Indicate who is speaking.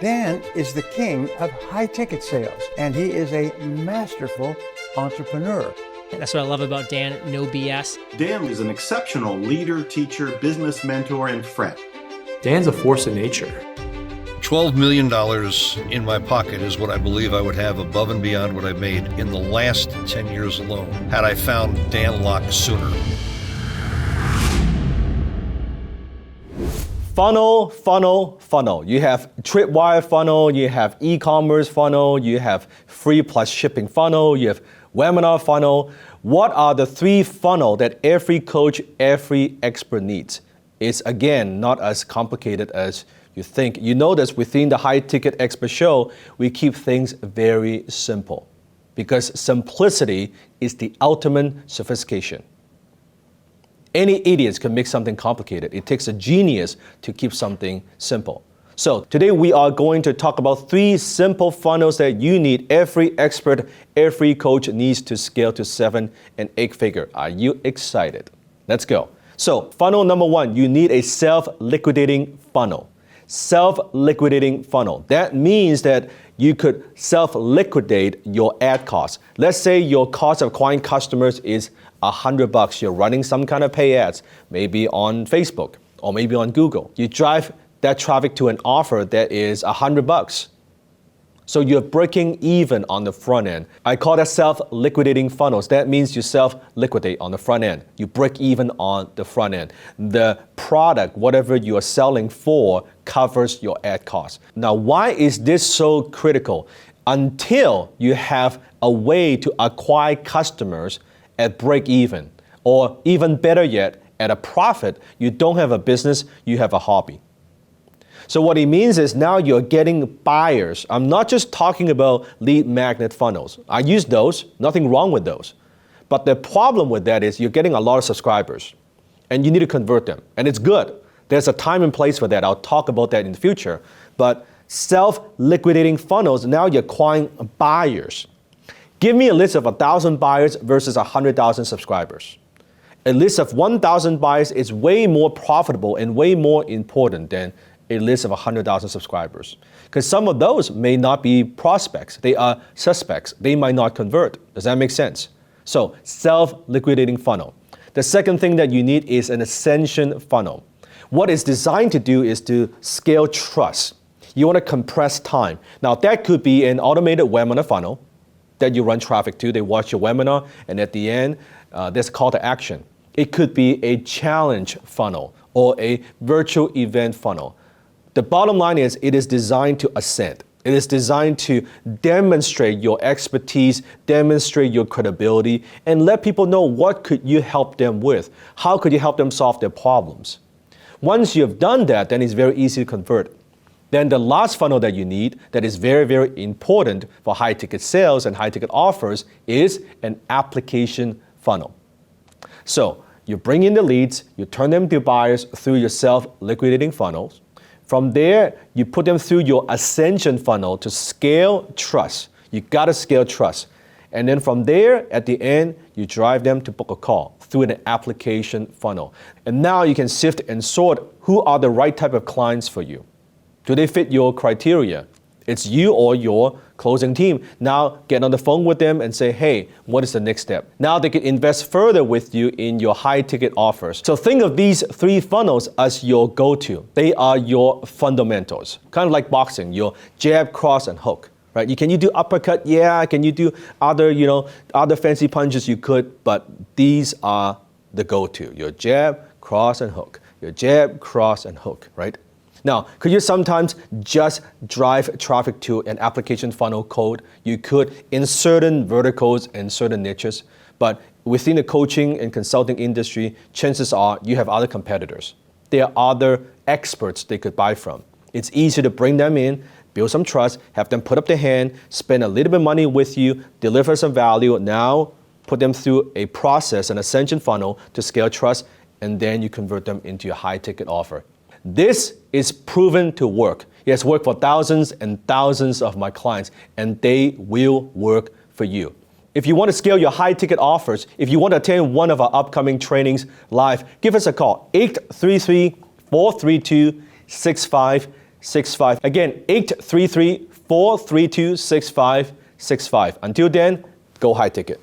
Speaker 1: Dan is the king of high-ticket sales, and he is a masterful entrepreneur.
Speaker 2: That's what I love about Dan, no BS.
Speaker 3: Dan is an exceptional leader, teacher, business mentor, and friend.
Speaker 4: Dan's a force of nature.
Speaker 5: $12 million in my pocket is what I believe I would have above and beyond what I've made in the last 10 years alone, had I found Dan Lok sooner.
Speaker 6: Funnel, funnel, funnel. You have tripwire funnel, you have e-commerce funnel, you have free plus shipping funnel, you have webinar funnel. What are the three funnel that every coach, every expert needs? It's again not as complicated as you think. You notice within the High Ticket Expert Show, we keep things very simple because simplicity is the ultimate sophistication. Any idiots can make something complicated. It takes a genius to keep something simple. So today we are going to talk about three simple funnels that you need. Every expert, every coach needs to scale to 7 and 8 figure. Are you excited? Let's go. So funnel number one, you need a self-liquidating funnel. Self-liquidating funnel. That means that you could self-liquidate your ad costs. Let's say your cost of acquiring customers is $100. You're running some kind of pay ads, maybe on Facebook or maybe on Google. You drive that traffic to an offer that is $100. So you're breaking even on the front end. I call that self-liquidating funnels. That means you self-liquidate on the front end. You break even on the front end. The product, whatever you are selling for, covers your ad costs. Now, why is this so critical? Until you have a way to acquire customers at break even, or even better yet, at a profit, you don't have a business, you have a hobby. So what it means is now you're getting buyers. I'm not just talking about lead magnet funnels. I use those, nothing wrong with those. But the problem with that is you're getting a lot of subscribers and you need to convert them. And it's good. There's a time and place for that. I'll talk about that in the future. But self-liquidating funnels, now you're acquiring buyers. Give me a list of 1,000 buyers versus 100,000 subscribers. A list of 1,000 buyers is way more profitable and way more important than a list of 100,000 subscribers. Because some of those may not be prospects. They are suspects. They might not convert. Does that make sense? So, self-liquidating funnel. The second thing that you need is an ascension funnel. What it's designed to do is to scale trust. You want to compress time. Now, that could be an automated webinar funnel that you run traffic to. They watch your webinar, and at the end, there's a call to action. It could be a challenge funnel or a virtual event funnel. The bottom line is it is designed to ascend. It is designed to demonstrate your expertise, demonstrate your credibility, and let people know what could you help them with. How could you help them solve their problems? Once you've done that, then it's very easy to convert. Then the last funnel that you need that is very, very important for high-ticket sales and high-ticket offers is an application funnel. So you bring in the leads, you turn them to buyers through your self-liquidating funnels. From there, you put them through your ascension funnel to scale trust. You gotta scale trust. And then from there, at the end, you drive them to book a call through an application funnel. And now you can sift and sort who are the right type of clients for you. Do they fit your criteria? It's you or your closing team. Now get on the phone with them and say, hey, what is the next step? Now they can invest further with you in your high ticket offers. So think of these three funnels as your go-to. They are your fundamentals, kind of like boxing, your jab, cross, and hook. Right? Can you do uppercut? Yeah. Can you do other fancy punches? You could, but these are the go-to. Your jab, cross, and hook. Your jab, cross, and hook, right? Now, could you sometimes just drive traffic to an application funnel code? You could in certain verticals and certain niches, but within the coaching and consulting industry, chances are you have other competitors. There are other experts they could buy from. It's easy to bring them in, build some trust, have them put up their hand, spend a little bit of money with you, deliver some value, now put them through a process, an ascension funnel to scale trust, and then you convert them into your high ticket offer. This is proven to work. It has worked for thousands and thousands of my clients, and they will work for you. If you want to scale your high ticket offers, if you want to attend one of our upcoming trainings live, give us a call, 833-432-65 6565. Again, 833-432-6565. Until then, go high ticket.